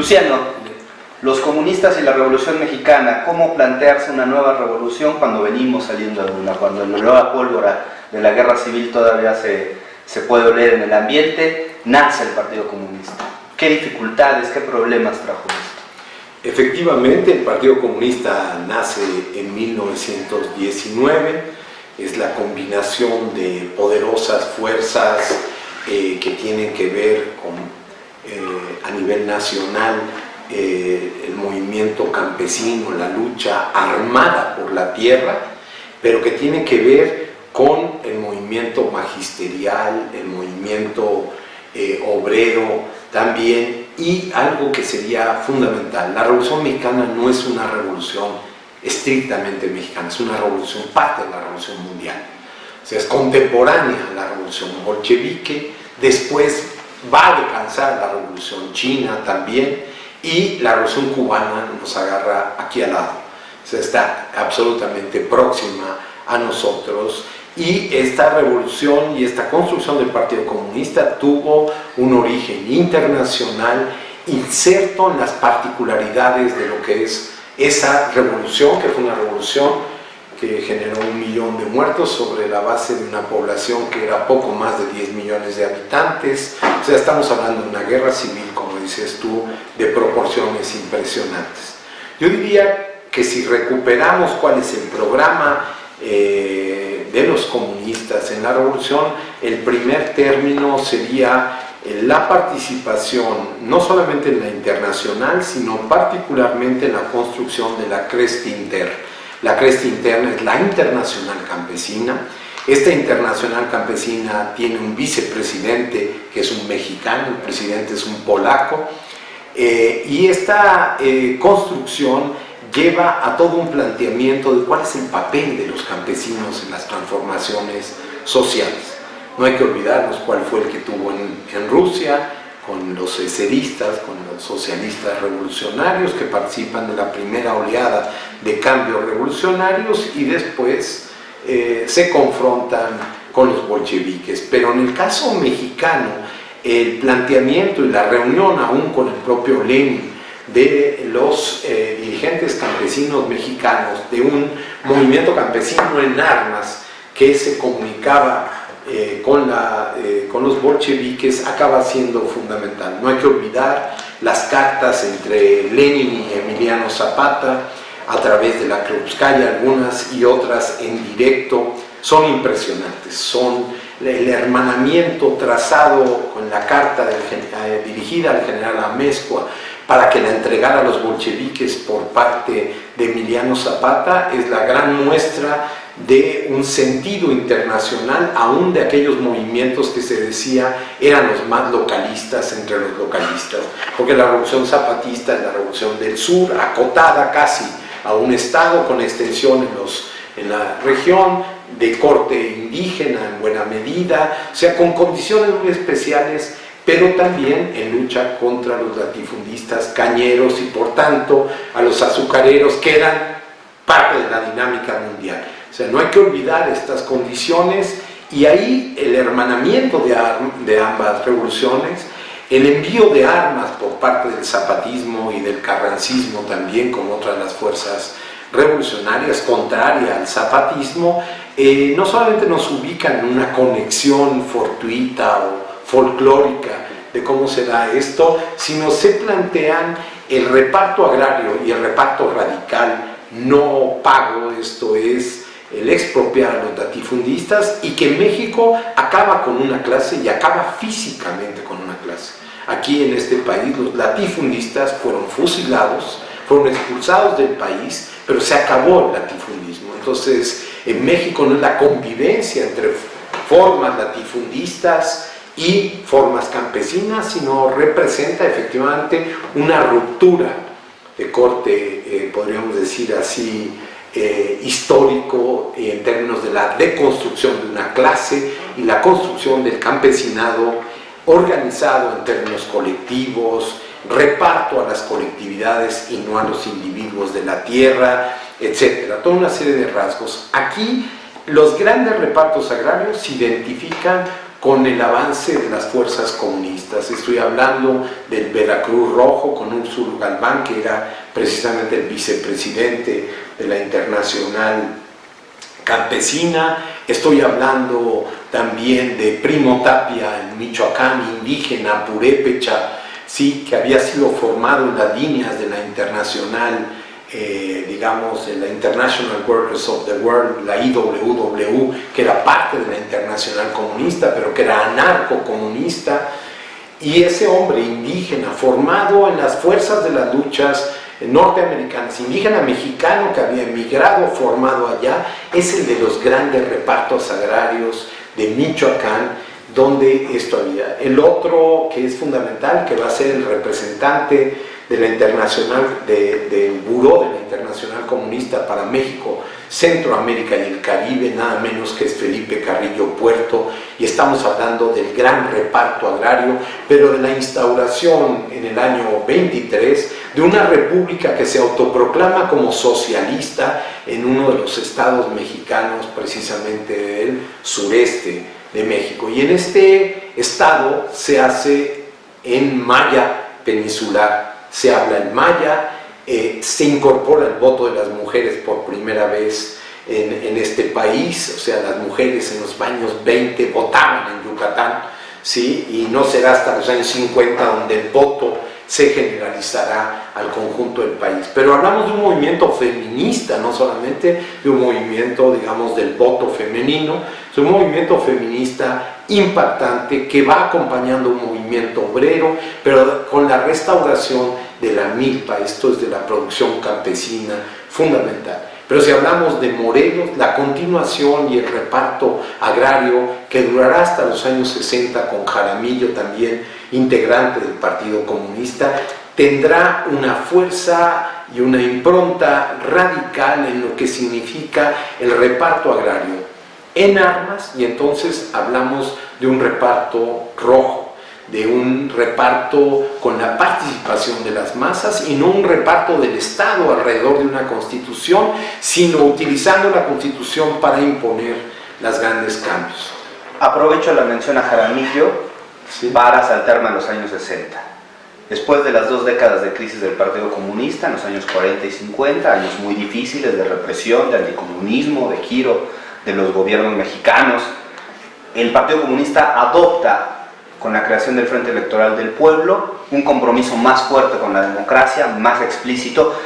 Luciano, los comunistas y la Revolución Mexicana, ¿cómo plantearse una nueva revolución cuando venimos saliendo de una? Cuando la nueva pólvora de la guerra civil todavía se puede oler en el ambiente, nace el Partido Comunista. ¿Qué dificultades, qué problemas trajo esto? Efectivamente, el Partido Comunista nace en 1919, es la combinación de poderosas fuerzas que tienen que ver con, a nivel nacional, el movimiento campesino, la lucha armada por la tierra, pero que tiene que ver con el movimiento magisterial, el movimiento obrero también, y algo que sería fundamental: la Revolución Mexicana no es una revolución estrictamente mexicana, es una revolución, parte de la Revolución Mundial. O sea, es contemporánea a la Revolución bolchevique, después va a alcanzar la Revolución China también, y la Revolución Cubana nos agarra aquí al lado. O sea, está absolutamente próxima a nosotros, y esta revolución y esta construcción del Partido Comunista tuvo un origen internacional inserto en las particularidades de lo que es esa revolución, que fue una revolución que generó 1 millón de muertos sobre la base de una población que era poco más de 10 millones de habitantes. O sea, estamos hablando de una guerra civil, como dices tú, de proporciones impresionantes. Yo diría que si recuperamos cuál es el programa de los comunistas en la revolución, el primer término sería la participación no solamente en la internacional, sino particularmente en la construcción de la cresta interna. La cresta interna es la Internacional Campesina. Esta Internacional Campesina tiene un vicepresidente que es un mexicano, el presidente es un polaco, y esta construcción lleva a todo un planteamiento de cuál es el papel de los campesinos en las transformaciones sociales. No hay que olvidarnos cuál fue el que tuvo en Rusia, con los eseristas, con los socialistas revolucionarios que participan de la primera oleada de cambios revolucionarios, y después se confrontan con los bolcheviques. Pero en el caso mexicano, el planteamiento y la reunión aún con el propio Lenin de los dirigentes campesinos mexicanos, de un movimiento campesino en armas que se comunicaba con los bolcheviques, acaba siendo fundamental. No hay que olvidar las cartas entre Lenin y Emiliano Zapata a través de la Krupskaya, algunas y otras en directo, son impresionantes. Son el hermanamiento trazado con la carta dirigida al general Amezcua para que la entregara a los bolcheviques por parte de Emiliano Zapata, es la gran muestra de un sentido internacional, aún de aquellos movimientos que se decía eran los más localistas entre los localistas, porque la revolución zapatista es la revolución del sur, acotada casi a un estado, con extensión en la región, de corte indígena en buena medida, o sea, con condiciones muy especiales, pero también en lucha contra los latifundistas cañeros y por tanto a los azucareros, que eran parte de la dinámica mundial. O sea, no hay que olvidar estas condiciones, y ahí el hermanamiento de ambas revoluciones, el envío de armas por parte del zapatismo y del carrancismo también, con otras de las fuerzas revolucionarias contraria al zapatismo, no solamente nos ubican en una conexión fortuita o folclórica de cómo se da esto, sino se plantean el reparto agrario y el reparto radical no pago, esto es el expropiar a los latifundistas, y que México acaba con una clase y acaba físicamente con una clase. Aquí en este país los latifundistas fueron fusilados, fueron expulsados del país, pero se acabó el latifundismo. Entonces, en México no es la convivencia entre formas latifundistas y formas campesinas, sino representa efectivamente una ruptura de corte, podríamos decir así, histórico, en términos de la deconstrucción de una clase y la construcción del campesinado organizado en términos colectivos, reparto a las colectividades y no a los individuos de la tierra, etcétera, toda una serie de rasgos. Aquí los grandes repartos agrarios se identifican con el avance de las fuerzas comunistas. Estoy hablando del Veracruz Rojo con Úrsulo Galván, que era precisamente el vicepresidente de la Internacional Campesina. Estoy hablando también de Primo Tapia en Michoacán, indígena, purépecha, sí, que había sido formado en las líneas de la Internacional, digamos, de la International Workers of the World, la IWW, que era parte de la Internacional Comunista, pero que era anarcocomunista. Y ese hombre indígena, formado en las fuerzas de las luchas norteamericanas, indígena mexicano que había emigrado, formado allá, es el de los grandes repartos agrarios de Michoacán, donde esto había. El otro que es fundamental, que va a ser el representante de la Internacional, del Buró de la Internacional Comunista para México, Centroamérica y el Caribe, nada menos que es Felipe Carrillo Puerto, y estamos hablando del gran reparto agrario, pero de la instauración en el año 23 de una república que se autoproclama como socialista en uno de los estados mexicanos, precisamente del sureste de México. Y en este estado se hace en maya peninsular, se habla en maya, se incorpora el voto de las mujeres por primera vez en este país, o sea, las mujeres en los años 20 votaban en Yucatán, ¿sí? Y no será hasta los años 50 donde el voto se generalizará al conjunto del país. Pero hablamos de un movimiento feminista, no solamente de un movimiento, digamos, del voto femenino, es un movimiento feminista impactante que va acompañando un movimiento obrero, pero con la restauración de la milpa, esto es de la producción campesina fundamental. Pero si hablamos de Morelos, la continuación y el reparto agrario que durará hasta los años 60 con Jaramillo también integrante del Partido Comunista, tendrá una fuerza y una impronta radical en lo que significa el reparto agrario en armas, y entonces hablamos de un reparto rojo, de un reparto con la participación de las masas y no un reparto del Estado alrededor de una constitución, sino utilizando la constitución para imponer los grandes cambios. Aprovecho la mención a Jaramillo, sí, para saltarme a los años 60. Después de las 2 décadas de crisis del Partido Comunista, en los años 40 y 50, años muy difíciles de represión, de anticomunismo, de giro de los gobiernos mexicanos, el Partido Comunista adopta, con la creación del Frente Electoral del Pueblo, un compromiso más fuerte con la democracia, más explícito,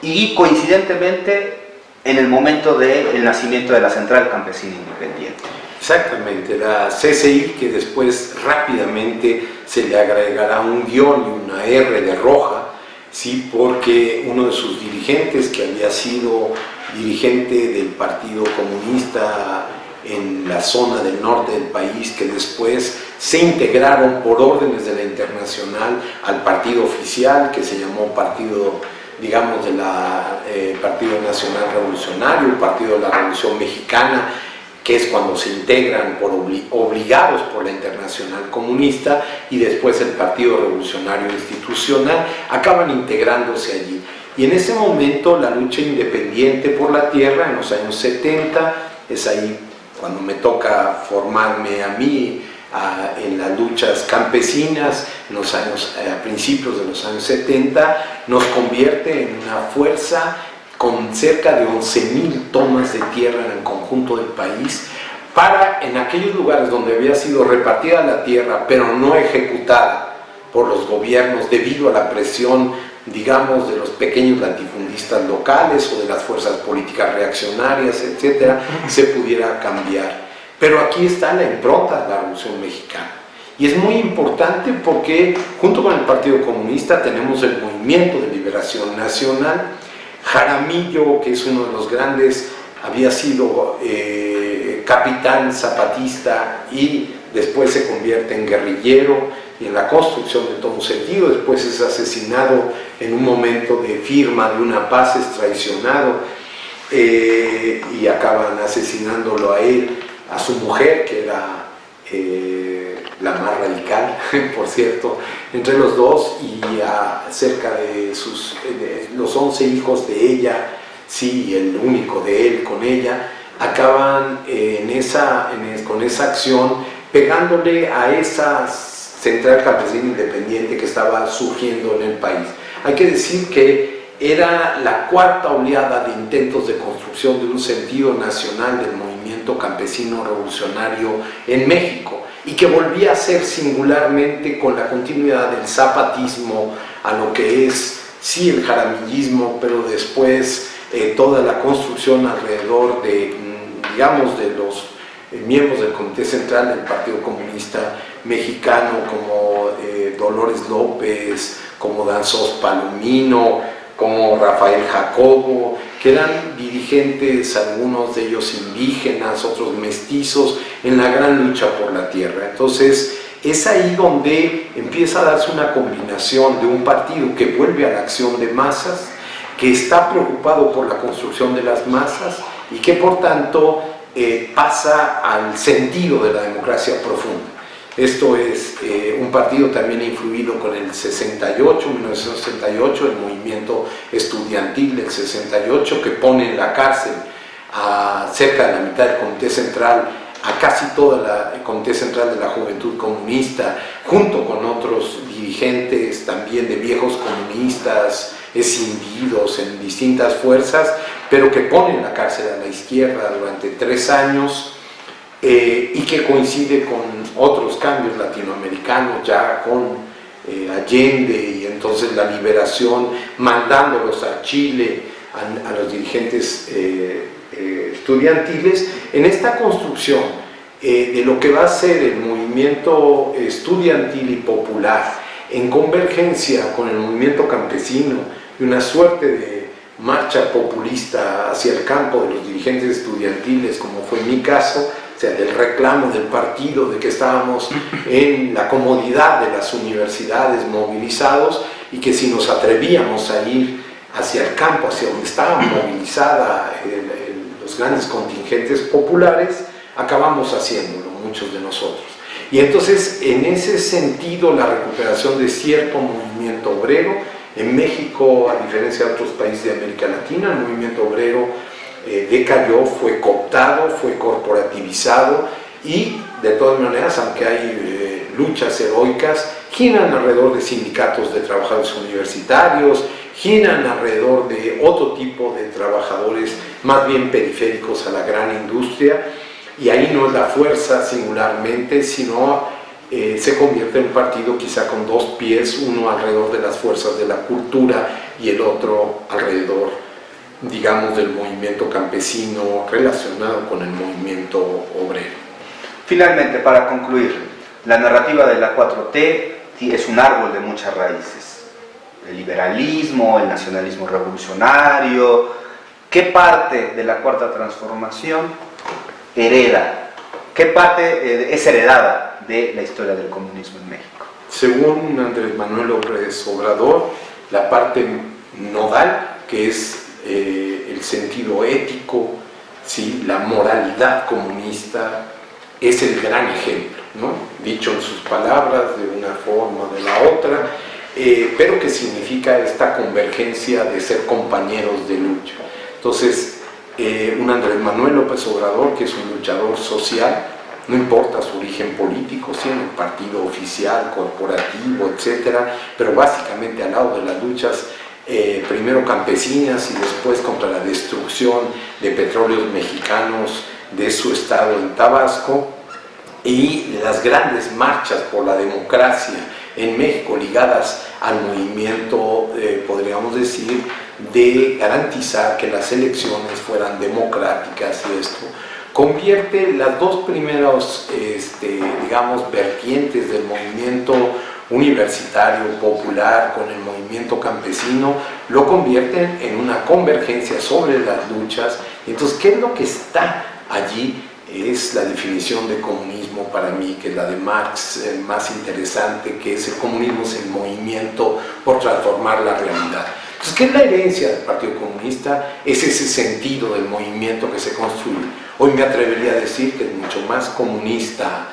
y coincidentemente en el momento del nacimiento de la Central Campesina Independiente. Exactamente, la CCI, que después rápidamente se le agregará un guión y una R de roja, sí, porque uno de sus dirigentes, que había sido dirigente del Partido Comunista en la zona del norte del país, que después se integraron por órdenes de la Internacional al partido oficial, que se llamó partido, digamos, de la Partido Nacional Revolucionario, el Partido de la Revolución Mexicana, que es cuando se integran obligados por la Internacional Comunista, y después el Partido Revolucionario Institucional, acaban integrándose allí. Y en ese momento la lucha independiente por la tierra, en los años 70, es ahí cuando me toca formarme a mí en las luchas campesinas, a principios de los años 70, nos convierte en una fuerza con cerca de 11.000 tomas de tierra en el conjunto del país, para en aquellos lugares donde había sido repartida la tierra, pero no ejecutada por los gobiernos debido a la presión, digamos, de los pequeños latifundistas locales o de las fuerzas políticas reaccionarias, etcétera, se pudiera cambiar. Pero aquí está la impronta de la Revolución Mexicana. Y es muy importante porque junto con el Partido Comunista tenemos el Movimiento de Liberación Nacional. Jaramillo, que es uno de los grandes, había sido capitán zapatista y después se convierte en guerrillero y en la construcción de todo un sentido. Después es asesinado en un momento de firma de una paz, es traicionado y acaban asesinándolo a él, a su mujer, que era la más radical, por cierto, entre los dos, y cerca de los 11 hijos de ella, sí, el único de él con ella, acaban con esa acción pegándole a esa central campesina independiente que estaba surgiendo en el país. Hay que decir que era la cuarta oleada de intentos de construcción de un sentido nacional del movimiento campesino revolucionario en México, y que volvía a ser singularmente con la continuidad del zapatismo a lo que es, sí, el jaramillismo, pero después toda la construcción alrededor de, digamos, de los miembros del Comité Central del Partido Comunista Mexicano, como Dolores López, como Danzós Palomino, como Rafael Jacobo, que eran dirigentes, algunos de ellos indígenas, otros mestizos, en la gran lucha por la tierra. Entonces, es ahí donde empieza a darse una combinación de un partido que vuelve a la acción de masas, que está preocupado por la construcción de las masas y que por tanto pasa al sentido de la democracia profunda. Esto es un partido también influido con el 68, 1968, el movimiento estudiantil del 68, que pone en la cárcel a cerca de la mitad del Comité Central, a casi toda el Comité Central de la Juventud Comunista, junto con otros dirigentes también de viejos comunistas, escindidos en distintas fuerzas, pero que pone en la cárcel a la izquierda durante 3 años, y que coincide con otros cambios latinoamericanos, ya con Allende, y entonces la liberación, mandándolos a Chile, a los dirigentes estudiantiles, en esta construcción de lo que va a ser el movimiento estudiantil y popular, en convergencia con el movimiento campesino, y una suerte de marcha populista hacia el campo de los dirigentes estudiantiles, como fue mi caso, o sea, del reclamo del partido, de que estábamos en la comodidad de las universidades movilizados, y que si nos atrevíamos a ir hacia el campo, hacia donde estaban movilizados los grandes contingentes populares, acabamos haciéndolo, muchos de nosotros. Y entonces, en ese sentido, la recuperación de cierto movimiento obrero, en México, a diferencia de otros países de América Latina, el movimiento obrero decayó, fue cooptado, fue corporativizado, y de todas maneras, aunque hay luchas heroicas, giran alrededor de sindicatos de trabajadores universitarios, giran alrededor de otro tipo de trabajadores más bien periféricos a la gran industria, y ahí no es la fuerza singularmente, sino se convierte en un partido quizá con 2 pies, uno alrededor de las fuerzas de la cultura y el otro alrededor, digamos, del movimiento campesino relacionado con el movimiento obrero. Finalmente, para concluir, la narrativa de la 4T es un árbol de muchas raíces. El liberalismo, el nacionalismo revolucionario. ¿Qué parte de la Cuarta Transformación hereda? ¿Qué parte es heredada de la historia del comunismo en México? Según Andrés Manuel López Obrador, la parte nodal, que es el sentido ético, ¿sí?, la moralidad comunista, es el gran ejemplo, ¿no? Dicho en sus palabras, de una forma o de la otra, pero que significa esta convergencia de ser compañeros de lucha. Entonces, un Andrés Manuel López Obrador, que es un luchador social, no importa su origen político, sí, en el partido oficial, corporativo, etcétera, pero básicamente al lado de las luchas primero campesinas y después contra la destrucción de petróleos mexicanos de su estado en Tabasco, y de las grandes marchas por la democracia en México ligadas al movimiento, podríamos decir, de garantizar que las elecciones fueran democráticas, y esto convierte las 2 primeras, digamos, vertientes del movimiento universitario popular con el movimiento campesino, lo convierten en una convergencia sobre las luchas. Entonces, ¿qué es lo que está allí? Es la definición de comunismo para mí, que es la de Marx, más interesante, que es el comunismo es el movimiento por transformar la realidad. Entonces, ¿qué es la herencia del Partido Comunista? Es ese sentido del movimiento que se construye. Hoy me atrevería a decir que es mucho más comunista,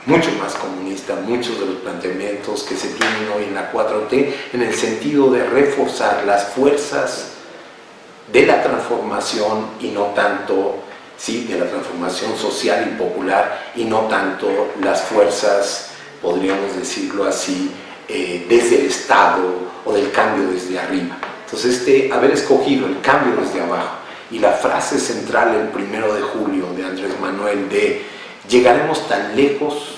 muchos de los planteamientos que se tienen hoy en la 4T, en el sentido de reforzar las fuerzas de la transformación y no tanto ¿sí?, de la transformación social y popular, y no tanto las fuerzas, podríamos decirlo así, desde el Estado o del cambio desde arriba. Entonces, haber escogido el cambio desde abajo y la frase central el 1 de julio de Andrés Manuel de llegaremos tan lejos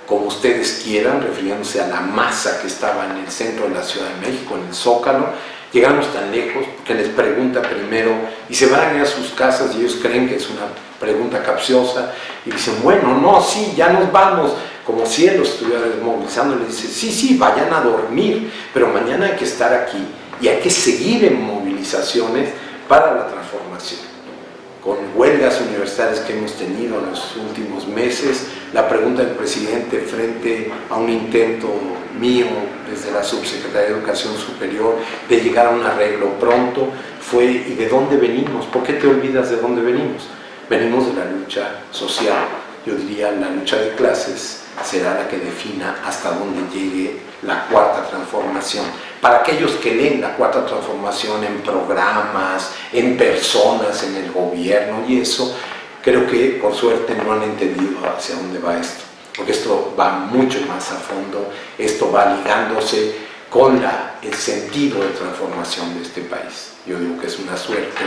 como ustedes quieran, refiriéndose a la masa que estaba en el centro de la Ciudad de México, en el Zócalo, llegamos tan lejos, porque les pregunta primero, y se van a ir a sus casas y ellos creen que es una pregunta capciosa, y dicen, bueno, no, sí, ya nos vamos, como si él los estuviera desmovilizando, le dice, sí, sí, vayan a dormir, pero mañana hay que estar aquí, y hay que seguir en movilizaciones para la transformación. Con huelgas universitarias que hemos tenido en los últimos meses, la pregunta del presidente frente a un intento mío desde la Subsecretaría de Educación Superior de llegar a un arreglo pronto fue ¿y de dónde venimos? ¿Por qué te olvidas de dónde venimos? Venimos de la lucha social. Yo diría la lucha de clases será la que defina hasta dónde llegue la cuarta transformación. Para aquellos que leen la cuarta transformación en programas, en personas, en el gobierno y eso, creo que por suerte no han entendido hacia dónde va esto, porque esto va mucho más a fondo, esto va ligándose con el sentido de transformación de este país. Yo digo que es una suerte.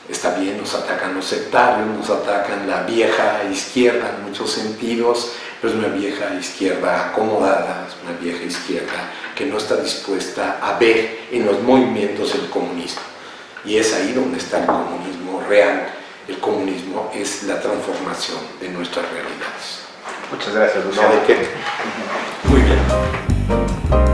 Está bien, nos atacan los sectarios, nos atacan la vieja izquierda en muchos sentidos, pero es una vieja izquierda acomodada, es una vieja izquierda que no está dispuesta a ver en los movimientos el comunismo. Y es ahí donde está el comunismo real. El comunismo es la transformación de nuestras realidades. Muchas gracias, Luciano. No, ¿de qué? Muy bien.